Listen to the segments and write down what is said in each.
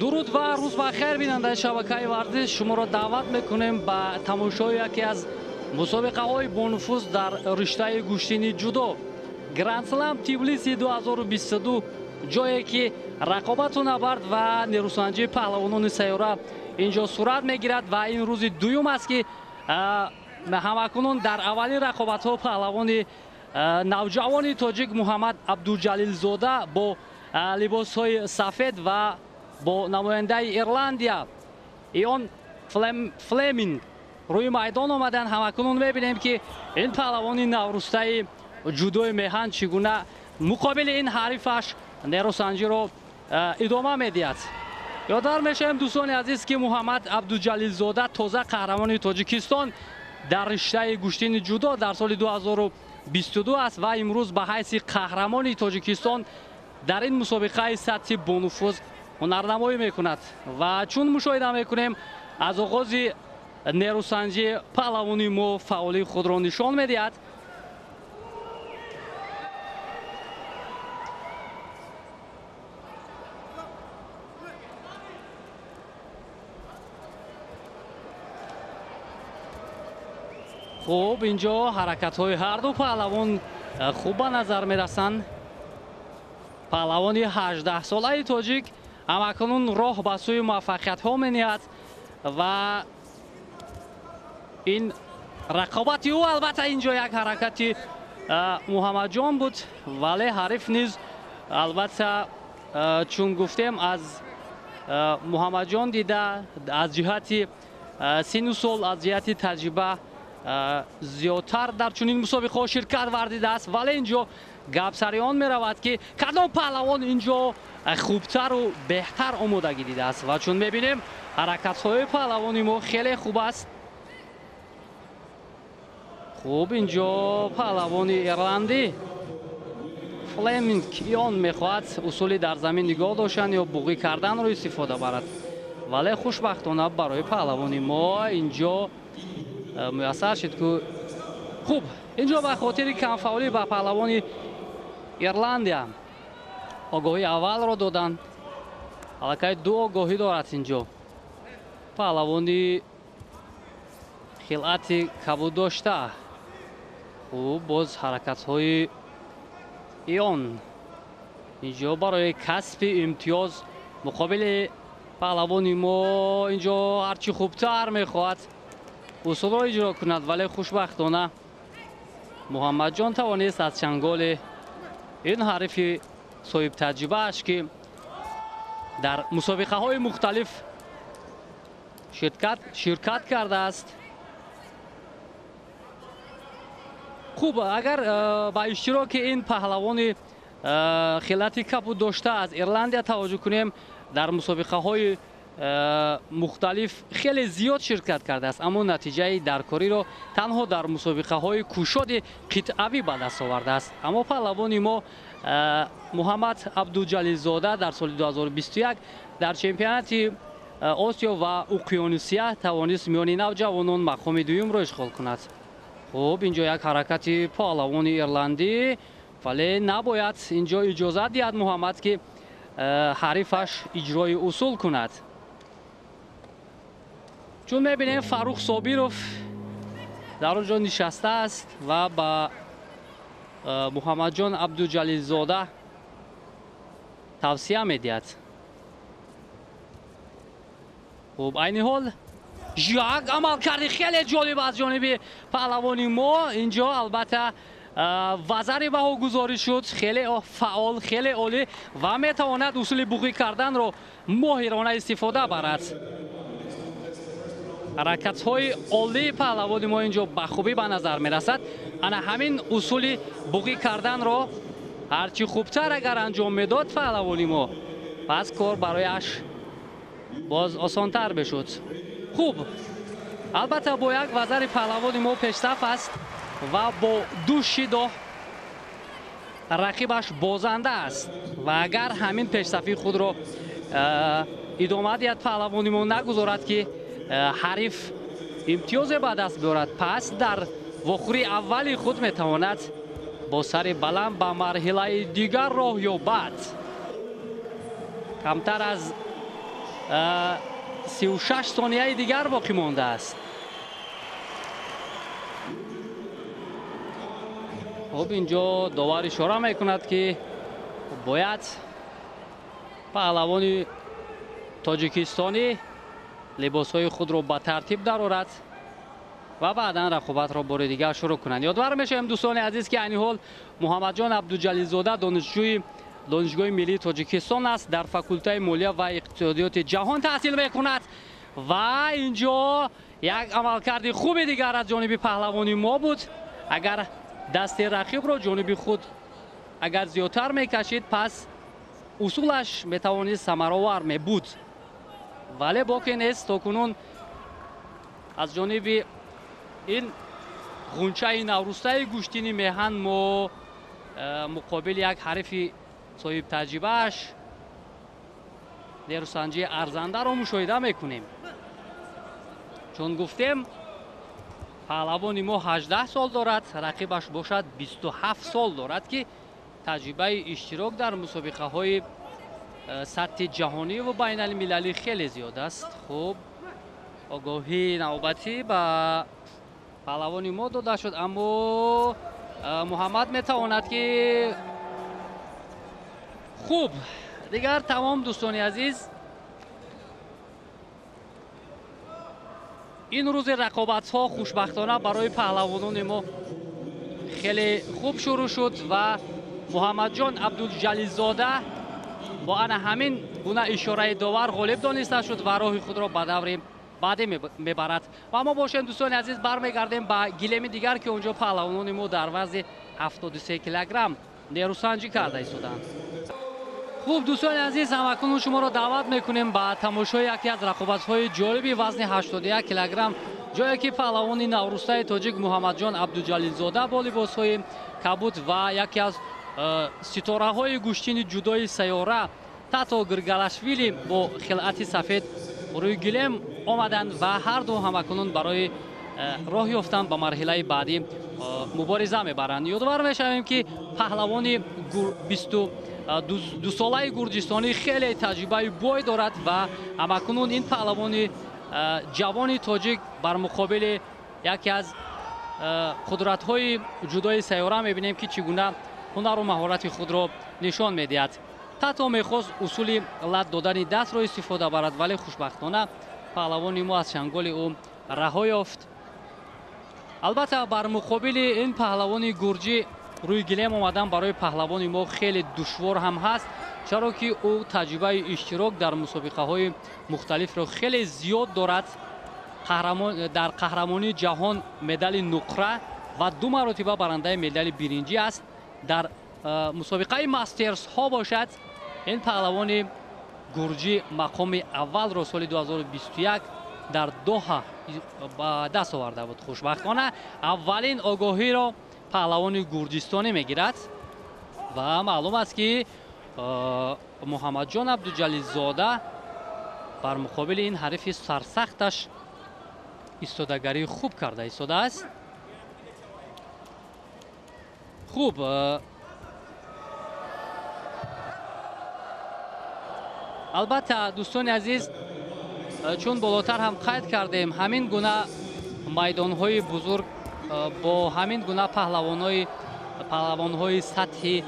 дуруд ва рӯз бахайр бинандаи шабакаи варзиш, шуморо даъват мекунем ба тамошои яке аз мусобиқаҳои бонуфуз дар риштаи гӯштини ҷудо Гранд-слам Тбилиси 2022, ҷое ки рақобату набард ва нерӯсанҷии паҳлавонони сайёра инҷо сурат мегирад ва ин рӯзи дуюм аст ки ҳамакунун дар аввалин рақобатҳо паҳлавони навҷавони тоҷик Муҳаммад Абдуҷалилзода бо либосҳои сафед ва бо намояндаи Ирландия Ион Флеминг рӯи майдон омаданд. Ҳамакунун мебинем ки ин паҳлавони наврустаи ҷудои меҳан чӣ гуна муқобили ин ҳарифаш нерӯсанҷиро идома медиҳад. ёдовар мешавем дӯстони азиз ки Муҳаммад Абдуҷалилзода тоза қаҳрамони Тоҷикистон дар риштаи гӯштини ҷудо дар соли 2022 аст ва имрӯз ба ҳайси қаҳрамони Тоҷикистон дар ин мусобиқаи сатҳи бонуфуз ҳунарнамоӣ мекунад ва чун мушоҳида мекунем аз оғози нерӯсанҷӣ паҳлавони мо фаъолии худро нишон медиҳад. хуб, инҷо ҳаракатҳои ҳарду паҳлавон хуб ба назар мерасанд. паҳлавони 18-солаи тоҷик ҳамакунун роҳ ба сӯи муваффақиятҳо мениҳад ва ин рақобати ӯ албатта инҷо як ҳаракати Муҳаммадҷон буд, вале ҳариф низ албатта чун гуфтем аз Муҳаммадҷон дида аз ҷиҳати сину сол, аз ҷиҳати таҷриба зиёдтар дар чунин мусобиқаҳо ширкат вардидааст, вале инҷо гап сари он меравад ки кадом паҳлавон инҷо хубтару беҳтар омодагӣ дидааст ва чун мебинем ҳаракатҳои паҳлавони мо хеле хуб аст. хуб, инҷо паҳлавони ирландӣ Флеминг Ион мехоҳад усули дар замин нигоҳ доштан ё буғӣ карданро истифода барад, вале хушбахтона барои паҳлавони мо инҷо муяссар шуд ки хуб, инҷо ба хотири камфаъолӣ ба паҳлавони Ирландия огоҳии аввалро доданд. аллакай ду огоҳӣ дорад инҷо. паҳлавони хилати кабуд дошта. хуб, боз ҳаракатҳои Ион инҷо барои касби имтиёз муқобили паҳлавони мо инҷо ҳарчи хубтар мехоҳад усулро иҷро кунад, вале хушбахтона Муҳаммадҷон тавонист аз чанголи ин ҳарифи соҳибтаҷрибааш ки дар мусобиқаҳои мухталиф ширкат кардааст. хуб, агар ба иштироки ин паҳлавони хилати кабуд дошта аз Ирландия таваҷҷӯҳ кунем, дар мусобиқаҳои мухталиф хеле зиёд ширкат кардааст, аммо натиҷаи даркориро танҳо дар мусобиқаҳои кушоди қитъавӣ ба даст овардааст. аммо паҳлавони мо Муҳаммад Абдуҷалилзода дар соли 2021 дар чемпионати Осиё ва Уқёнусия тавонист миёни навҷавонон мақоми дуюмро ишғол кунад. хуб, инҷо як ҳаракати паҳлавони ирландӣ, вале набояд инҷо иҷозат диҳад Муҳаммад ки ҳарифаш иҷрои усул кунад. чун мебинем Фарух Собиров дар он ҷо нишастааст ва ба Муҳаммадҷон Абдуҷалилзода тавсия медиҳад. хуб, айни ҳол як амалкарди хеле ҷолиб аз ҷониби паҳлавони мо инҷо албатта вазари баҳогузорӣ шуд, хеле фаъол, хеле олӣ ва метавонад усули буғӣ карданро моҳирона истифода барад. ҳаракатҳои олии паҳлавони мо инҷо ба хубӣ ба назар мерасад. ана ҳамин усули буғӣ карданро ҳарчи хубтар агар анҷом медод паҳлавони мо, пас кор барояш боз осонтар мешуд. хуб, албатта бо як вазари паҳлавони мо пешсаф аст ва бо ду шидо рақибаш бозанда аст ва агар ҳамин пешсафии худро идома диҳад паҳлавони мо, нагузорад ки ҳариф имтиёзе ба даст биёрад, пас дар вохӯри аввали худ метавонад бо сари баланд ба марҳилаи дигар роҳ ёбад. камтар аз 36 ثانیه دیگر باقی مانده است. خب اینجا داور اشاره میکند که باید پهلوان تاجیکستانی لباسهای خود را به ترتیب درآورد و بعدا رقابت را بار دیگر شروع کنند. یادآور میشیم دوستان عزیز که این حال محمد جان عبدالجلیل‌زاده دانشگاه ملی تاجیکستان است، در فاکولته مالیه و اقتصادیات جهان تحصیل میکند و اینجا یک عملکرد خوب دیگر از جانب پهلوانی ما بود. اگر دست رقیب را جانب خود اگر زیادتر میکشید پس اصولش میتوانست ثمرآور می بود، ولی باقی نیست. تاکنون از جانب این غنچه نوروسته گوشتینی میهن ما مقابل یک حریف صاحب تجربهش نیروسنجی ارزنده را مشاهده میکنیم. چون گفتیم پهلوان ما 18 سال دارد، رقیبش باشد 27 سال دارد که تجربه اشتراک در مسابقه های سطح جهانی و بین المللی خیلی زیاد است. خب آگاهی نوبتی به پهلوان ما داده شد، اما محمد میتواند که خوب دیگر تمام دوستان عزیز این روز رقابت ها خوشبختانه برای پهلوانان ما خیلی خوب شروع شد و محمد جان عبدالجلیل‌زاده با همین گونه اشاره داور غالب دانسته شد و راه خود را به دور بعدی میبرد. و اما باشین دوستان عزیز برمیگردیم به گلیم دیگر که اونجا پهلوانان ما در وزن 73 کیلوگرم نیروسنجی کرده ایستادند. خوب دوستان عزیز همکنون شما را دعوت میکنیم به تماشای یکی از رقابت‌های جالبی وزن 81 کیلوگرم، جایی که پهلوان نوروسته تاجیک محمد جان عبدالجلیل‌زاده با لباس‌های کبود و یکی از ستاره‌های گوشتین جدای سیاره تاتو گرگلاشویلی با خلعت سفید روی گلیم آمدند و هر دو همکنون برای راه یافتن به مرحله بعدی مبارزه میبرند. یادآور میشویم که پهلوان 22 ساله گرجستانی خیلی تجربه بای دارد و همکنون این پهلوان جوان تاجیک بر مقابل یکی از قدرت‌های جدای سیاره میبینیم که چگونه هنر و مهارت خود را نشان میدهد. تاتو میخواست اصول لط دادن دست را استفاده برد، ولی خوشبختانه پهلوان ما از چنگال او رها یافت. البته بر مقابل این پهلوان گرجی روی گلیم آمدن برای پهلوان ما خیلی دشوار هم هست، چرا که او تجربه اشتراک در مسابقه های مختلف را خیلی زیاد دارد. در قهرمانی جهان مدال نقره و 2 مرتبه برنده مدال برنجی است. در مسابقه ماسترز ها باشد این پهلوان گرجی مقام اول را سال 2021 در دوحه با دست آورده بود. خوشبختانه اولین آگاهی را پهلوان گرجستانی میگیرد و معلوم است که محمد جان عبدالجلیل‌زاده بر مقابل این حریف سرسختش ایستادگری خوب کرده ایستاده است. خوب البته دوستان عزیز چون بالاتر هم قید کردیم همین گونه میدان‌های بزرگ با همین گونه پهلوان‌های سطح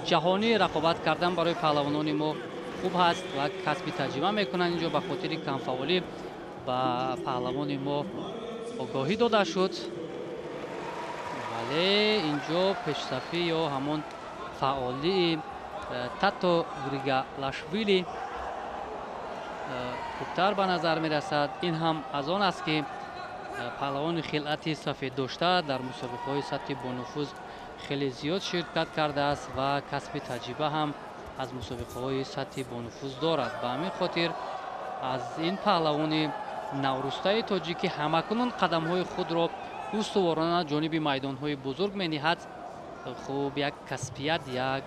جهانی رقابت کردن برای پهلوانان ما خوب هست و کسب تجربه میکنن. اینجا به خاطر کمفعالی به پهلوان ما آگاهی داده شد، ولی اینجا پیشصفی یا همون فعالی تاتو گرگلاشویلی خوبتر به نظر می رسد. این هم از آن است که پهلوان خلعت سفید داشته در مسابقه های سطح بانفوذ خیلی زیاد شرکت کرده است و کسب تجربه هم از مسابقه های سطح بانفوذ دارد. به همین خاطر از این پهلوان نوروسته تاجیکی همکنون قدم های خود را استوارانه جانب میدان های بزرگ می نهد. خوب یک کسبیت، یک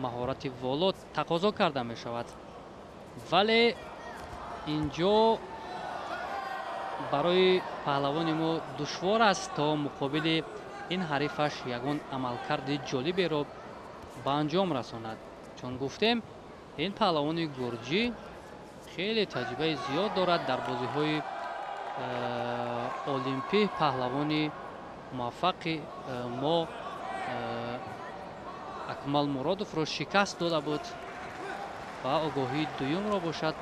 مهارت والا تقاضا کرده می شود، ولی اینجا برای پهلوان ما دشوار است تا مقابل این حریفش یگان عملکرد جالبی را به انجام رساند. چون گفتیم این پهلوان گرجی خیلی تجربه زیاد دارد در بازی‌های المپیک. پهلوانی موفق ما اکمل مرادوف را شکست داده بود و آگاهی دوم را باشد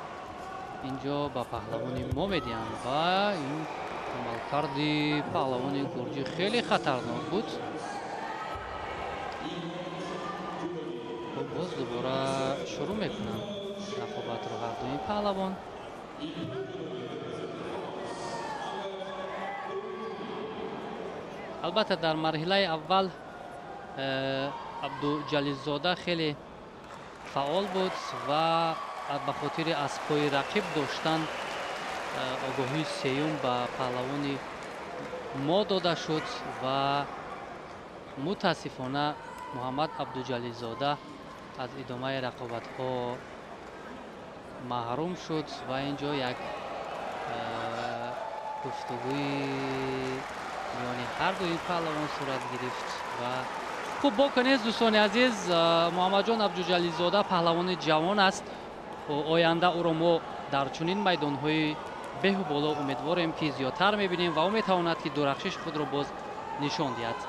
اینجا با پهلوانی ما میدهند و این عملکرد پهلوانی گرجی خیلی خطرناک بود. باز دوباره شروع میکنم رقابت رو هر دوی پهلوان. البته در مرحله اول عبدالجلیل‌زاده خیلی فعال بود و به خاطر از پای رقیب داشتن آگاهی سیوم به پهلوانی ما داده شد و متاسفانه محمد عبدالجلیل‌زاده از ادامه رقابت ها محروم شد و اینجا یک گفتگوی میان هر دوی پهلوان صورت گرفت و خوب بکنید دوستان عزیز. محمد جان عبدالجلیل‌زاده پهلوان جوان است و آینده او را ما در چنین میدان های به بالا امیدواریم که زیادتر میبینیم و او میتواند که درخشش خود را باز نشان دهد.